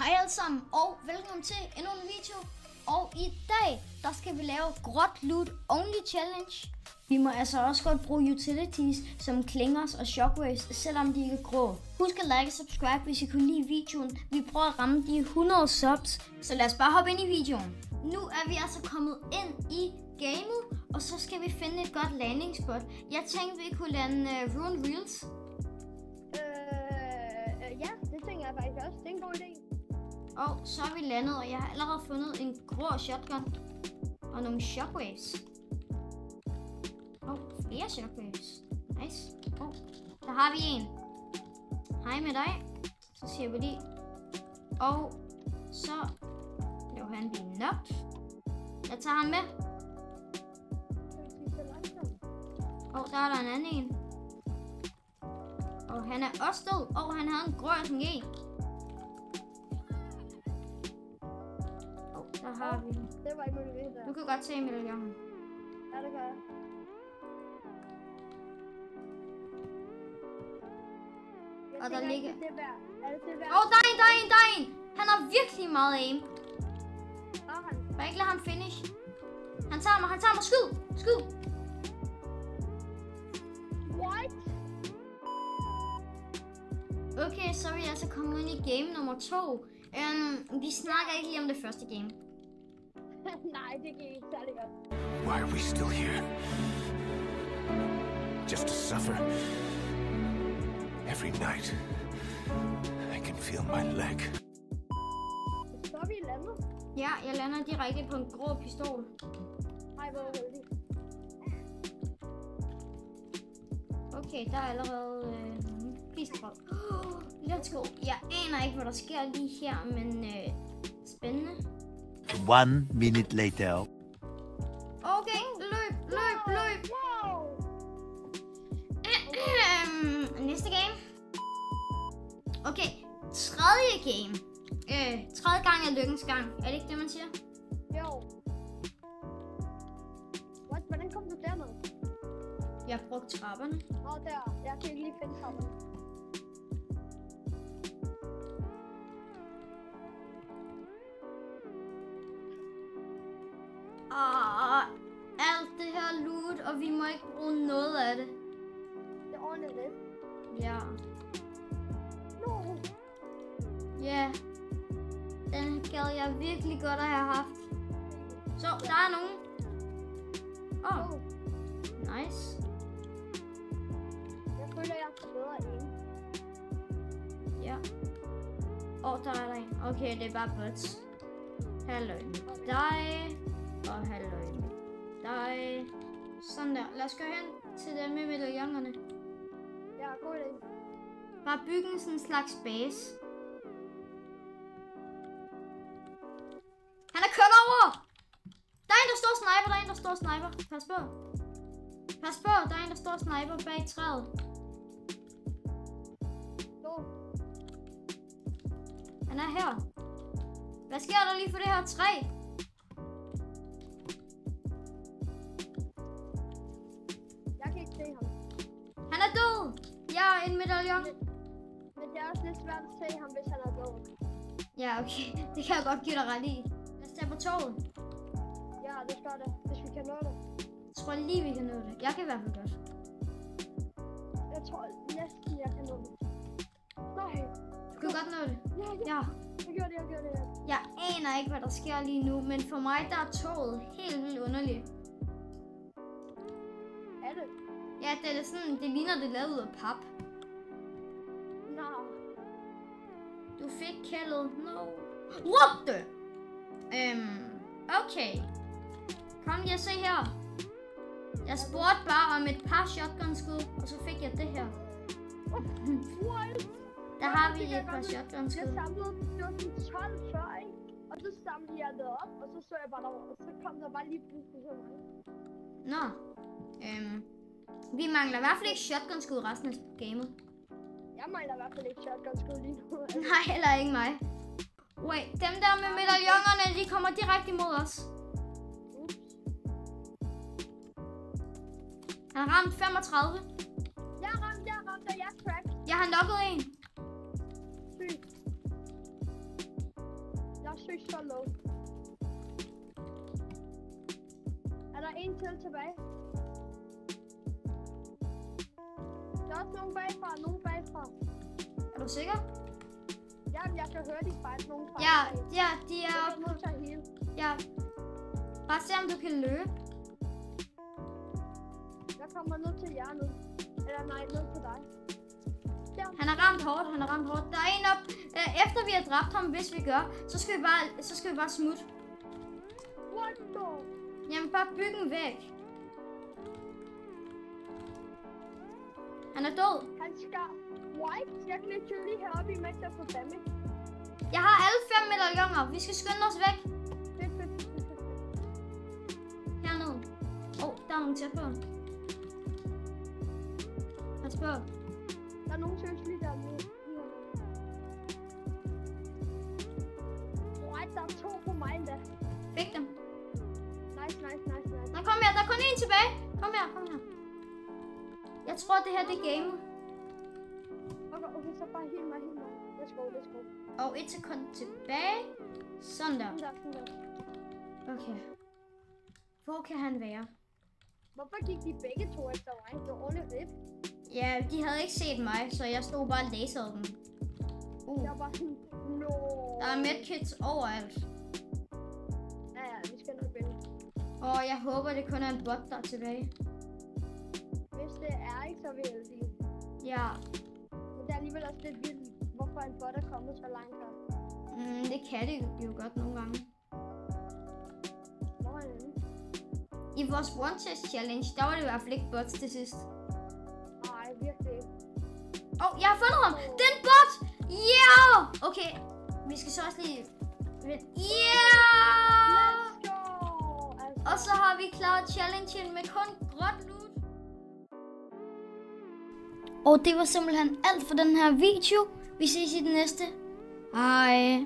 Hej alle sammen, og velkommen til endnu en video. Og i dag, der skal vi lave gråt loot only challenge. Vi må altså også godt bruge utilities som clingers og shockwaves, selvom de ikke er grå. Husk at like og subscribe, hvis I kunne lide videoen. Vi prøver at ramme de 100 subs, så lad os bare hoppe ind i videoen. Nu er vi altså kommet ind i gamet, og så skal vi finde et godt landingsspot. Jeg tænkte, vi kunne lande Ruin Reels. Ja, det tænker jeg faktisk også. Det er en god idé. Og så er vi landet, og jeg har allerede fundet en grå shotgun og nogle shockwaves. Flere shockwaves. Nice. Der har vi en. Hej med dig. Så siger vi lige. Og så blev han blive knocked. Jeg tager ham med. Og der er der en anden en. Og han er også død. Og han havde en grå SMG. Der har vi. Det var ikke muligt der. Du kan godt tage medaljongen. Ja, det gør jeg. Og der ligger... der er en! Han har virkelig meget aim. han. Må jeg ikke lade ham finish? Han tager mig. Skyd! What? Okay, så er vi altså kommet ind i game nummer 2. Vi snakker ikke lige om det første game. Nej, det gik ikke særlig godt. Why are we still here? Just to suffer? Every night, I can feel my leg. Så er vi landet. Ja, jeg lander direkte på en grå pistol. Hej, hvor heldig. Okay, der er allerede pistol. Let's go. Jeg aner ikke, hvad der sker lige her, men spændende. 1 minute later. Okay, løb. Wow. Næste game. Okay, tredje game. Tredje gang er lykkens gang. Er det ikke det, man siger? Jo. What? Hvordan kom du derned? Jeg har brugt trapperne. Der. Jeg kan ikke lige finde trapperne. Alt det her loot, og vi må ikke bruge noget af det. Det ordner lidt. Ja. No. Ja. Den gad jeg virkelig godt at have haft. Så, der er nogen. Nice. Jeg føler, jeg får bedre aim. Ja. Der er der en. Okay, det er bare bots. Halløj med dig. Og halløj med dig. Sådan der. Lad os gå hen til dem med medaljongerne. Ja, god idé. Bare bygge sådan en slags base. Han er kørt over! Der er en, der står sniper. Pas på. Der er en, der står sniper bag træet. Han er her. Hvad sker der lige for det her træ? Jeg kan ikke se ham. Han er død! Jeg er en medaljon. Men det er også lidt svært at se ham, hvis han er død. Ja, okay. Det kan jeg godt give dig ret i. Lad os tage på toget. Ja, det skal det. Hvis vi kan nå det. Jeg tror lige, vi kan nå det. Jeg kan i hvert fald godt. Jeg tror næsten, jeg kan nå det. Nej. Du kan godt nå det. Ja. Jeg gjorde det. Jeg aner ikke, hvad der sker lige nu, men for mig, der er toget helt vildt underligt. Er det? Ja, det er sådan, det ligner, det er lavet ud af pap. Nå. Du fik kældet. No. What the? Okay. Kom lige og se her. Jeg spurgte bare om et par shotgun-skud, og så fik jeg det her. What? Der har vi et par shotgun-skud. Jeg samlede, det var sådan 12 før, ikke? Og så samlede jeg det op, og så jeg bare derover, og så kom der bare lige pludselig så mange. Nå. Vi mangler i hvert fald ikke shotgun-skud resten af gamet. Jeg mangler i hvert fald ikke shotgun-skud lige nu. Nej, heller ikke mig. Wait, dem der med medaljongerne, de kommer direkte imod os. Han har ramt 35. Jeg har ramt, og jeg er cracked. Jeg har knocket en. Sygt. seriøst så low. Er der en til tilbage? Der er også nogen bagfra, Er du sikker? Jamen, jeg kan høre, de fight nogen fra. Ja, de er Jeg oppe. er nødt til at heal. Ja. Bare se om du kan løbe. Jeg kommer ned til jer nu. Eller nej, ned til dig. Der. Han er ramt hårdt. Der er en op. Efter vi har dræbt ham, hvis vi gør, så skal vi bare smutte. What the? Jamen, bare bygge en væg. Han er død. Han skal... White, jeg glitcher lige heroppe, imens jeg får damage. Jeg har alle 5 medaljoner. Vi skal skynde os væk. Fedt. Hernede. Der er nogen tæt på. Pas på. Der er nogen seriøst lige dernede. White, der er 2 på mig endda. Fik dem. Nice. Nå, kom her. Der er kun én tilbage. Kom her. Jeg tror, det her det er game. Okay, så bare heal mig. Let's go. Og 1 sekund tilbage. Sådan der. Sådan der. Okay. Hvor kan han være? Hvorfor gik de begge to efter mig? Det var ordentligt rip. Ja, de havde ikke set mig, så jeg stod bare og lasede dem. Jeg var sådan, no. Der er medkits overalt. Ja, vi skal nok vinde. Og jeg håber, det kun er en bot, der er tilbage. Hvis det er ikke, så er vi heldige. Ja. Men det er alligevel også lidt vildt, hvorfor en bot er kommet så langt her. Det kan det jo godt nogle gange. Hvor er han? I vores one test challenge, der var det i hvert fald ikke bots til sidst. Nej, virkelig ikke. Jeg har fundet ham! Det er en bot! Yeah! Okay, vi skal så også lige... Yeah! Let's go! Altså, Og så har vi klaret challengen med kun gråt loot. Og det var simpelthen alt for den her video. Vi ses i den næste. Hej.